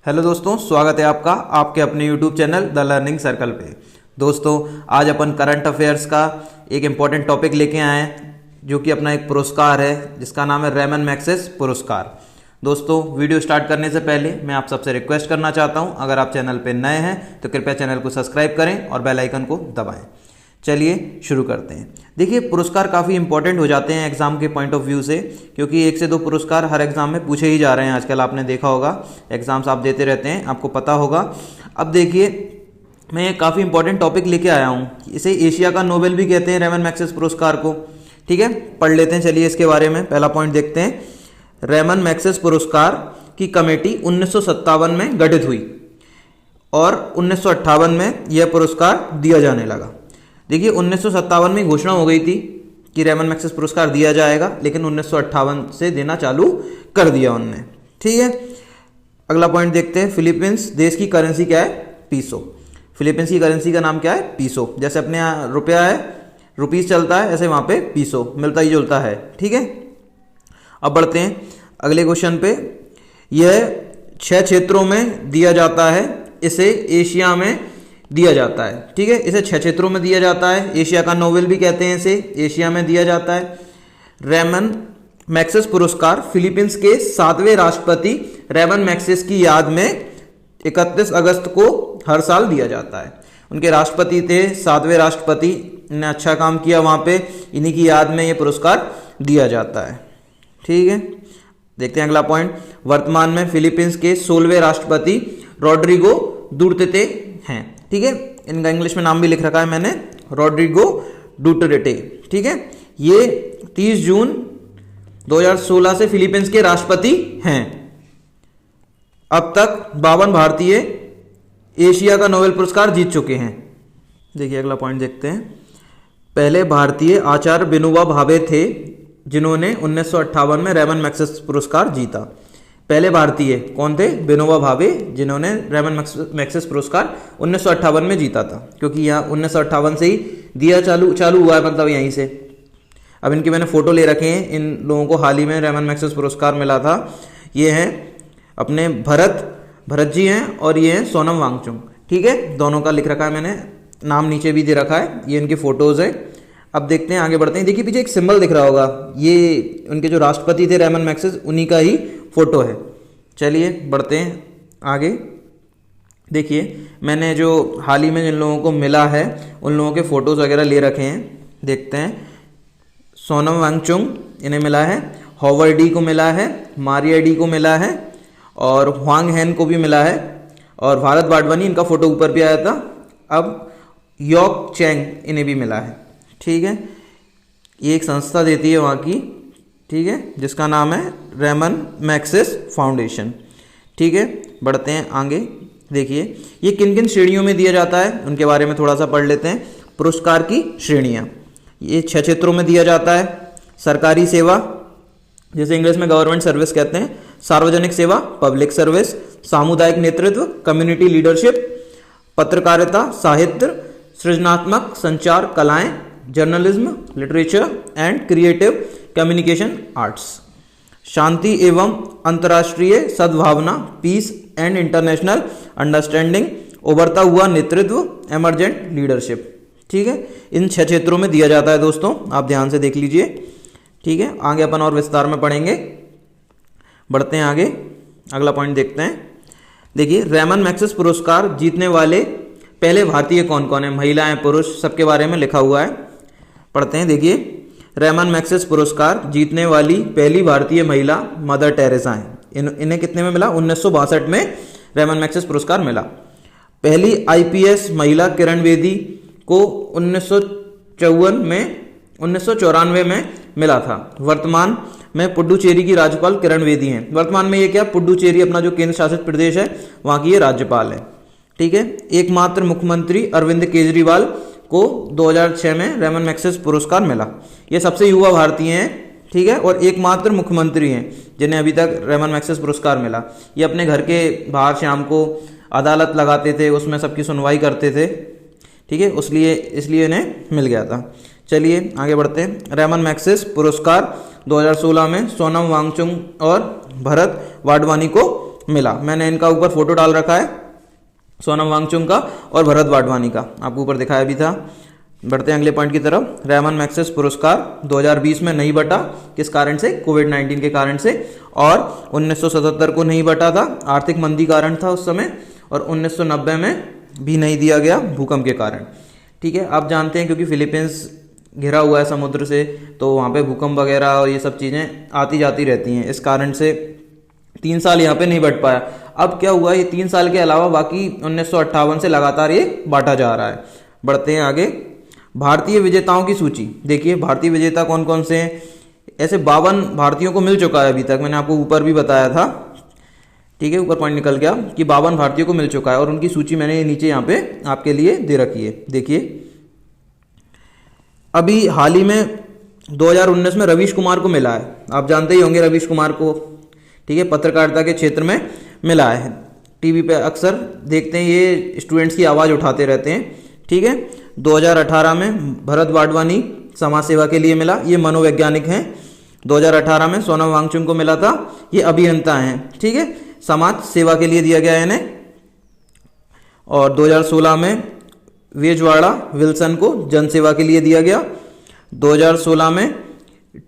Hello दोस्तों, स्वागत है आपका आपके अपने YouTube channel the learning circle पे। दोस्तों, आज अपन करंट अफेयर्स का एक इम्पॉर्टेंट टॉपिक लेके आए हैं जो कि अपना एक पुरस्कार है जिसका नाम है रेमन मैग्सेसे पुरस्कार। दोस्तों, वीडियो स्टार्ट करने से पहले मैं आप सबसे रिक्वेस्ट करना चाहता हूं, अगर आप चैनल पे नए हैं तो कृपया चैनल को सब्सक्राइब करें और बेल आइकन को दबाएं। चलिए शुरू करते हैं। देखिए, पुरस्कार काफ़ी इंपॉर्टेंट हो जाते हैं एग्जाम के पॉइंट ऑफ व्यू से, क्योंकि 1 से 2 पुरस्कार हर एग्जाम में पूछे ही जा रहे हैं। आजकल आपने देखा होगा, एग्जाम्स आप देते रहते हैं, आपको पता होगा। अब देखिए, मैं काफ़ी इंपॉर्टेंट टॉपिक लेके आया हूँ। इसे एशिया का नोबेल भी कहते हैं, रेमन मैग्सेसे पुरस्कार को। ठीक है, पढ़ लेते हैं। चलिए इसके बारे में पहला पॉइंट देखते हैं। रेमन मैग्सेसे पुरस्कार की कमेटी 1957 में गठित हुई और 1958 में यह पुरस्कार दिया जाने लगा। देखिए, 1957 में घोषणा हो गई थी कि रेमन मैग्सेसे पुरस्कार दिया जाएगा, लेकिन 1958 से देना चालू कर दिया उनने। ठीक है, अगला पॉइंट देखते हैं। फिलीपींस देश की करेंसी क्या है? पीसो। फिलीपींस की करेंसी का नाम क्या है? पीसो। जैसे अपने यहाँ रुपया है, रुपीस चलता है, ऐसे वहाँ पे पीसो, मिलता ही जुलता है। ठीक है, अब बढ़ते हैं अगले क्वेश्चन पे। यह 6 क्षेत्रों में दिया जाता है, इसे एशिया में दिया जाता है। ठीक है, इसे 6 क्षेत्रों में दिया जाता है। एशिया का नोबेल भी कहते हैं इसे, एशिया में दिया जाता है। रेमन मैग्सेसे पुरस्कार फिलीपींस के 7वें राष्ट्रपति रेमन मैग्सेसे की याद में 31 अगस्त को हर साल दिया जाता है। उनके राष्ट्रपति थे, 7वें राष्ट्रपति ने अच्छा काम किया वहाँ पे, इन्हीं की याद में ये पुरस्कार दिया जाता है। ठीक है, देखते हैं अगला पॉइंट। वर्तमान में फिलीपींस के 16वें राष्ट्रपति रोड्रिगो डुटेर्टे हैं। ठीक है, इनका इंग्लिश में नाम भी लिख रखा है मैंने, रोड्रिगो डुटेर्टे। ठीक है, ये 30 जून 2016 से फिलीपींस के राष्ट्रपति हैं। अब तक 52 भारतीय एशिया का नोबेल पुरस्कार जीत चुके हैं। देखिए अगला पॉइंट देखते हैं। पहले भारतीय आचार्य विनोबा भावे थे जिन्होंने 1958 में रेमन मैग्सेसे पुरस्कार जीता। पहले भारतीय कौन थे? विनोबा भावे, जिन्होंने रेमन मैग्सेसे पुरस्कार 1958 में जीता था, क्योंकि यहाँ 1958 से ही दिया चालू हुआ है, मतलब यहीं से। अब इनके मैंने फोटो ले रखे हैं, इन लोगों को हाल ही में रेमन मैग्सेसे पुरस्कार मिला था। ये हैं अपने भरत जी हैं, और ये हैं सोनम वांगचुक। ठीक है, दोनों का लिख रखा है मैंने, नाम नीचे भी दे रखा है। ये इनकी फोटोज है। अब देखते हैं, आगे बढ़ते हैं। देखिए पीछे एक सिंबल दिख रहा होगा, ये उनके जो राष्ट्रपति थे रेमन मैग्सेसे, उन्हीं का ही फोटो है। चलिए बढ़ते हैं आगे। देखिए, मैंने जो हाल ही में जिन लोगों को मिला है उन लोगों के फोटोज वगैरह ले रखे हैं। देखते हैं। सोनम वांगचुक इन्हें मिला है, हॉवर्ड डी को मिला है, मारिया डी को मिला है, और ह्वांग हैन को भी मिला है, और भारत वाधवानी, इनका फोटो ऊपर भी आया था। अब योक चैंग इन्हें भी मिला है। ठीक है, ये एक संस्था देती है वहाँ की, ठीक है, जिसका नाम है रेमन मैग्सेसे फाउंडेशन। ठीक है, बढ़ते हैं आगे। देखिए, ये किन किन श्रेणियों में दिया जाता है उनके बारे में थोड़ा सा पढ़ लेते हैं। पुरस्कार की श्रेणियाँ, ये 6 क्षेत्रों में दिया जाता है। सरकारी सेवा, जिसे इंग्लिश में गवर्नमेंट सर्विस कहते हैं। सार्वजनिक सेवा, पब्लिक सर्विस। सामुदायिक नेतृत्व, कम्युनिटी लीडरशिप। पत्रकारिता, साहित्य, सृजनात्मक संचार कलाएं, journalism, literature and creative communication arts. शांति एवं अंतर्राष्ट्रीय सद्भावना, पीस एंड इंटरनेशनल अंडरस्टैंडिंग। उभरता हुआ नेतृत्व, एमर्जेंट लीडरशिप। ठीक है, इन 6 क्षेत्रों में दिया जाता है दोस्तों, आप ध्यान से देख लीजिए। ठीक है, आगे अपन और विस्तार में पढ़ेंगे। बढ़ते हैं आगे, अगला पॉइंट देखते हैं। देखिए, रेमन मैग्सेसे पुरस्कार जीतने वाले पहले भारतीय कौन कौन है? महिलाएं, पुरुष, सबके बारे में लिखा हुआ है। पढ़ते हैं। देखिए, रेमन मैग्सेसे पुरस्कार जीतने वाली पहली भारतीय महिला मदर टेरेसा हैं। इन्हें कितने में मिला? 1962 में रेमन मैग्सेसे पुरस्कार मिला। पहली आईपीएस महिला किरण बेदी को 1994 में मिला था। वर्तमान में पुडुचेरी की राज्यपाल किरण बेदी हैं। वर्तमान में ये क्या, पुडुचेरी अपना जो केंद्र शासित प्रदेश है, वहाँ की ये राज्यपाल है। ठीक है, एकमात्र मुख्यमंत्री अरविंद केजरीवाल को 2006 में रेमन मैग्सेसे पुरस्कार मिला। ये सबसे युवा भारतीय हैं। ठीक है, और एकमात्र मुख्यमंत्री हैं जिन्हें अभी तक रेमन मैग्सेसे पुरस्कार मिला। ये अपने घर के बाहर शाम को अदालत लगाते थे, उसमें सबकी सुनवाई करते थे। ठीक है, इसलिए इन्हें मिल गया था। चलिए आगे बढ़ते हैं। रेमन मैग्सेसे पुरस्कार 2016 में सोनम वांगचुक और भरत वाधवानी को मिला। मैंने इनका ऊपर फोटो डाल रखा है, सोनम वांगचुक का और भरत वाधवानी का, आपको ऊपर दिखाया भी था। बढ़ते हैं अगले पॉइंट की तरफ। रेमन मैग्सेसे पुरस्कार 2020 में नहीं बटा, किस कारण से? कोविड-19 के कारण से। और 1977 को नहीं बटा था, आर्थिक मंदी कारण था उस समय। और 1990 में भी नहीं दिया गया, भूकंप के कारण। ठीक है, आप जानते हैं क्योंकि फिलीपींस घिरा हुआ है समुद्र से, तो वहाँ पे भूकंप वगैरह और ये सब चीज़ें आती जाती रहती हैं, इस कारण से 3 साल यहाँ पे नहीं बढ़ पाया। अब क्या हुआ, ये 3 साल के अलावा बाकी 1958 से लगातार ये बांटा जा रहा है। बढ़ते हैं आगे। भारतीय विजेताओं की सूची देखिए, भारतीय विजेता कौन कौन से हैं। ऐसे 52 भारतीयों को मिल चुका है अभी तक, मैंने आपको ऊपर भी बताया था। ठीक है, ऊपर पॉइंट निकल गया कि 52 भारतीयों को मिल चुका है, और उनकी सूची मैंने नीचे यहाँ पे आपके लिए दे रखी है। देखिए, अभी हाल ही में 2019 में रवीश कुमार को मिला है, आप जानते ही होंगे रवीश कुमार को। ठीक है, पत्रकारिता के क्षेत्र में मिला है। टीवी पे अक्सर देखते हैं, ये स्टूडेंट्स की आवाज़ उठाते रहते हैं। ठीक है, 2018 में भरत वाधवानी समाज सेवा के लिए मिला, ये मनोवैज्ञानिक हैं। 2018 में सोनम वांगचुक को मिला था, ये अभियंता हैं। ठीक है, समाज सेवा के लिए दिया गया है इन्हें। और 2016 में वेजवाड़ा विल्सन को जनसेवा के लिए दिया गया। 2016 में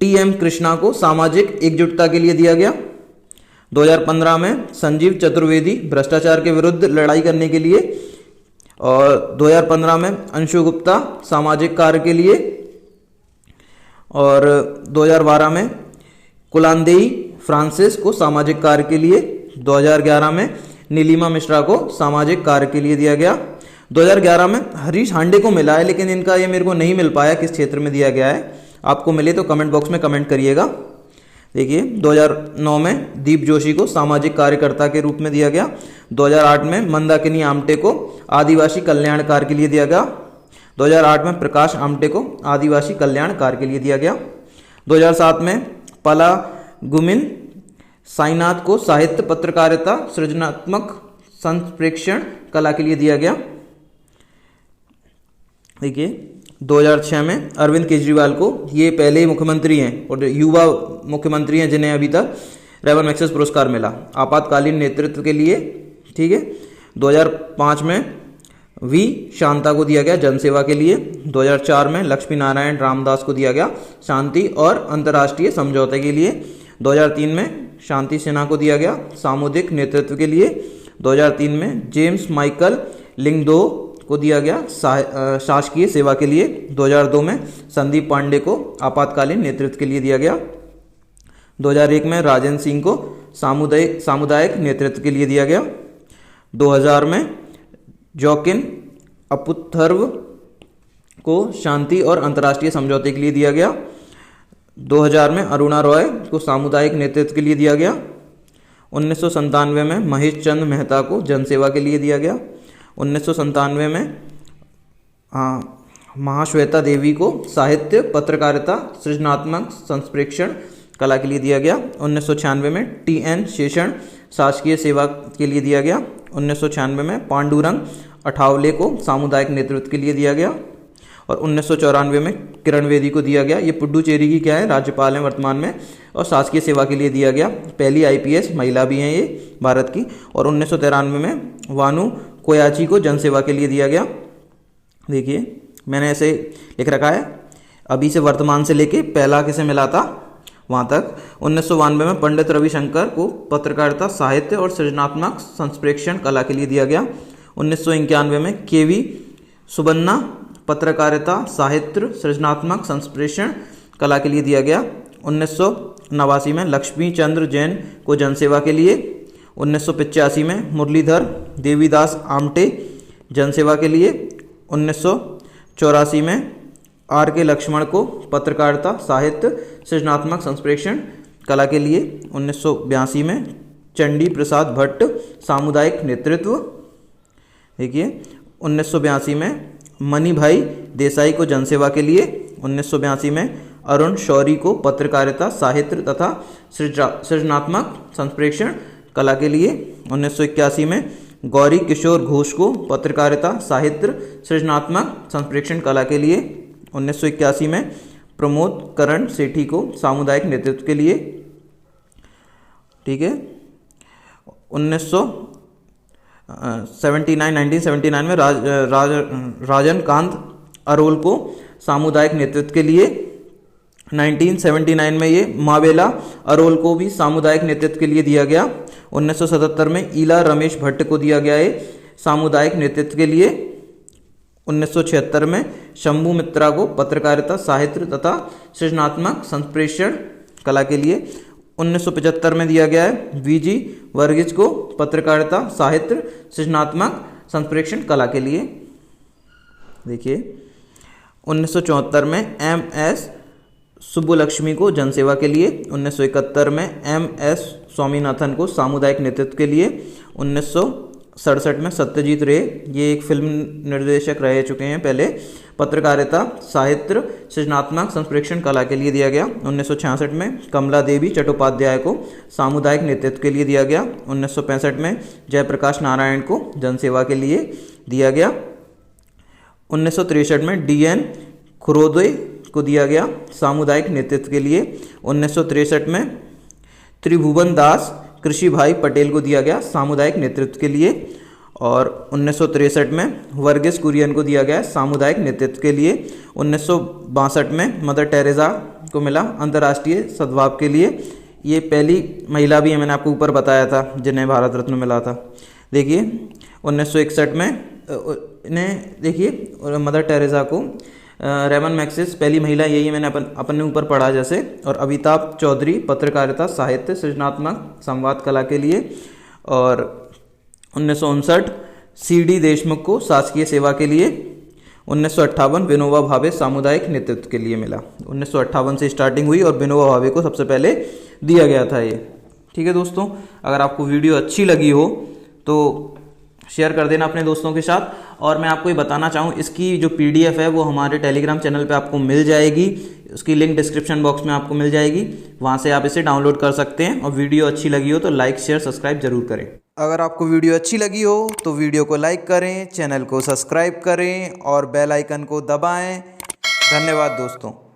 टी.एम. कृष्णा को सामाजिक एकजुटता के लिए दिया गया। 2015 में संजीव चतुर्वेदी भ्रष्टाचार के विरुद्ध लड़ाई करने के लिए। और 2015 में अंशु गुप्ता सामाजिक कार्य के लिए। और 2012 में कुलांदेई फ्रांसिस को सामाजिक कार्य के लिए। 2011 में नीलिमा मिश्रा को सामाजिक कार्य के लिए दिया गया। 2011 में हरीश हांडे को मिला है, लेकिन इनका ये मेरे को नहीं मिल पाया किस क्षेत्र में दिया गया है। आपको मिले तो कमेंट बॉक्स में कमेंट करिएगा। देखिए, 2009 में दीप जोशी को सामाजिक कार्यकर्ता के रूप में दिया गया। 2008 में मंदाकिनी आमटे को आदिवासी कल्याण कार्य के लिए दिया गया। 2008 में प्रकाश आमटे को आदिवासी कल्याण कार्य के लिए दिया गया। 2007 में पला गुमिन साईनाथ को साहित्य पत्रकारिता सृजनात्मक संप्रेक्षण कला के लिए दिया गया। देखिए, 2006 में अरविंद केजरीवाल को, ये पहले ही मुख्यमंत्री हैं और युवा मुख्यमंत्री हैं जिन्हें अभी तक रेमन मैग्सेसे पुरस्कार मिला, आपातकालीन नेतृत्व के लिए। ठीक है, 2005 में वी शांता को दिया गया जनसेवा के लिए। 2004 में लक्ष्मी नारायण रामदास को दिया गया शांति और अंतर्राष्ट्रीय समझौते के लिए। 2003 में शांति सिन्हा को दिया गया सामुदायिक नेतृत्व के लिए। 2003 में जेम्स माइकल लिंगदो को दिया गया शासकीय सेवा के लिए। 2002 में संदीप पांडे को आपातकालीन नेतृत्व के लिए दिया गया। 2001 में राजेंद्र सिंह को सामुदायिक नेतृत्व के लिए दिया गया। 2000 में जोकिन अपुथर्व को शांति और अंतर्राष्ट्रीय समझौते के लिए दिया गया। 2000 में अरुणा रॉय को सामुदायिक नेतृत्व के लिए दिया गया। 1997 में महेश चंद्र मेहता को जनसेवा के लिए दिया गया। 1997 में महाश्वेता देवी को साहित्य पत्रकारिता सृजनात्मक संप्रेक्षण कला के लिए दिया गया। 1996 में टी.एन. शेषन शासकीय सेवा के लिए दिया गया। 1996 में पांडुरंग अठावले को सामुदायिक नेतृत्व के लिए दिया गया। और 1994 में किरण बेदी को दिया गया, ये पुडुचेरी की क्या है, राज्यपाल हैं वर्तमान में, और शासकीय सेवा के लिए दिया गया। पहली आईपीएस महिला भी हैं ये भारत की। और 1993 में वानु कोयाची को जनसेवा के लिए दिया गया। देखिए, मैंने ऐसे लिख रखा है, अभी से वर्तमान से लेके पहला किसे मिला था वहाँ तक। 1992 में पंडित रविशंकर को पत्रकारिता साहित्य और सृजनात्मक संप्रेक्षण कला के लिए दिया गया। 1991 में के.वी. सुबन्ना पत्रकारिता साहित्य सृजनात्मक संप्रेषण कला के लिए दिया गया। 1989 में लक्ष्मी चंद्र जैन को जनसेवा के लिए। 1985 में मुरलीधर देवीदास आमटे जनसेवा के लिए। 1984 में आर.के. लक्ष्मण को पत्रकारिता साहित्य सृजनात्मक संप्रेषण कला के लिए। 1982 में चंडी प्रसाद भट्ट सामुदायिक नेतृत्व। देखिए, 1982 में मनी भाई देसाई को जनसेवा के लिए। 1982 में अरुण शौरी को पत्रकारिता साहित्य तथा सृजनात्मक संप्रेषण कला के लिए। 1981 में गौरी किशोर घोष को पत्रकारिता साहित्य सृजनात्मक संप्रेषण कला के लिए। 1981 में प्रमोद करण सेठी को सामुदायिक नेतृत्व के लिए। ठीक है, 1979 में राजनकांत अरोल को सामुदायिक नेतृत्व के लिए, 1979 में ये मावेला अरोल को भी सामुदायिक नेतृत्व के लिए दिया गया। 1977 में ईला रमेश भट्ट को दिया गया है सामुदायिक नेतृत्व के लिए। 1976 में शंभू मित्रा को पत्रकारिता, साहित्य तथा सृजनात्मक संप्रेषण कला के लिए। 1975 में दिया गया है वीजी वर्गीज को पत्रकारिता, साहित्य, सृजनात्मक संप्रेषण कला के लिए। देखिए 1974 में MS सुब्बुलक्ष्मी को जनसेवा के लिए। 1971 में MS स्वामीनाथन को सामुदायिक नेतृत्व के लिए। 1967 में सत्यजीत रे, ये एक फिल्म निर्देशक रह चुके हैं पहले, पत्रकारिता, साहित्य, सृजनात्मक संप्रेषण कला के लिए दिया गया। 1966 में कमला देवी चट्टोपाध्याय को सामुदायिक नेतृत्व के लिए दिया गया। 1965 में जयप्रकाश नारायण को जनसेवा के लिए दिया गया। 1963 में DN खुरोदे को दिया गया सामुदायिक नेतृत्व के लिए। 1963 में त्रिभुवन दास कृषि भाई पटेल को दिया गया सामुदायिक नेतृत्व के लिए। और 1963 में वर्गीस कुरियन को दिया गया सामुदायिक नेतृत्व के लिए। 1962 में मदर टेरेसा को मिला अंतर्राष्ट्रीय सद्भाव के लिए। ये पहली महिला भी है, मैंने आपको ऊपर बताया था, जिन्हें भारत रत्न मिला था। देखिए 1961 में इन्हें, देखिए मदर टेरेसा को रेमन मैग्सेसे पहली महिला, यही मैंने अपने ऊपर पढ़ा जैसे। और अमिताभ चौधरी पत्रकारिता, साहित्य, सृजनात्मक संवाद कला के लिए। और 1959 CD देशमुख को शासकीय सेवा के लिए। 1958 विनोबा भावे सामुदायिक नेतृत्व के लिए मिला। 1958 से स्टार्टिंग हुई और विनोबा भावे को सबसे पहले दिया गया था ये। ठीक है दोस्तों, अगर आपको वीडियो अच्छी लगी हो तो शेयर कर देना अपने दोस्तों के साथ। और मैं आपको ये बताना चाहूँ, इसकी जो PDF है वो हमारे टेलीग्राम चैनल पे आपको मिल जाएगी। उसकी लिंक डिस्क्रिप्शन बॉक्स में आपको मिल जाएगी, वहाँ से आप इसे डाउनलोड कर सकते हैं। और वीडियो अच्छी लगी हो तो लाइक, शेयर, सब्सक्राइब जरूर करें। अगर आपको वीडियो अच्छी लगी हो तो वीडियो को लाइक करें, चैनल को सब्सक्राइब करें और बेल आइकन को दबाएं। धन्यवाद दोस्तों।